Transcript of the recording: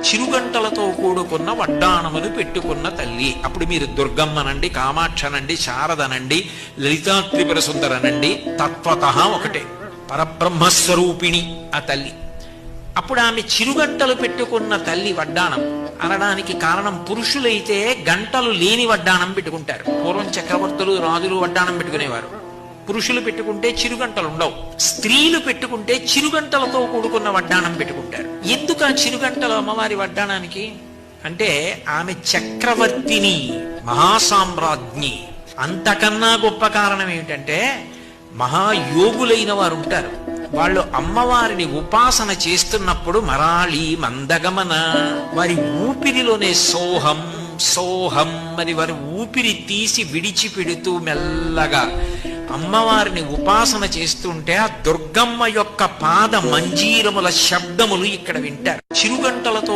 చిరుగంటలతో కూడుకున్న వడ్డాణమును పెట్టుకున్న తల్లి. అప్పుడు మీరు దుర్గమ్మనండి, కామాక్షనండి, శారదనండి, లలితా త్రిపుర సుందరనండి, తత్వతః ఒకటే, పరబ్రహ్మస్వరూపిణి ఆ తల్లి. అప్పుడు ఆమె చిరుగంటలు పెట్టుకున్న తల్లి వడ్డాణం అనడానికి కారణం, పురుషులైతే గంటలు లేని వడ్డాణం పెట్టుకుంటారు. పూర్వం చక్రవర్తులు, రాజులు వడ్డాణం పెట్టుకునేవారు. పురుషులు పెట్టుకుంటే చిరుగంటలు ఉండవు. స్త్రీలు పెట్టుకుంటే చిరుగంటలతో కూడుకున్న వడ్డాణం పెట్టుకుంటారు. ఎందుకు ఆ చిరుగంటలు అమ్మవారి వడ్డాణానికి అంటే, ఆమె చక్రవర్తిని, మహాసామ్రాజ్ఞి. అంతకన్నా గొప్ప కారణం ఏమిటంటే, మహాయోగులైన వారు ఉంటారు, వాళ్ళు అమ్మవారిని ఉపాసన చేస్తున్నప్పుడు మరాళి మందగమన, వారి ఊపిరిలోనే సోహం సోహం అని వారి ఊపిరి తీసి విడిచిపెడుతూ మెల్లగా అమ్మవారిని ఉపాసన చేస్తుంటే ఆ దుర్గమ్మ యొక్క పాద మంజీరముల శబ్దములు ఇక్కడ వింటారు. చిరుగంటలతో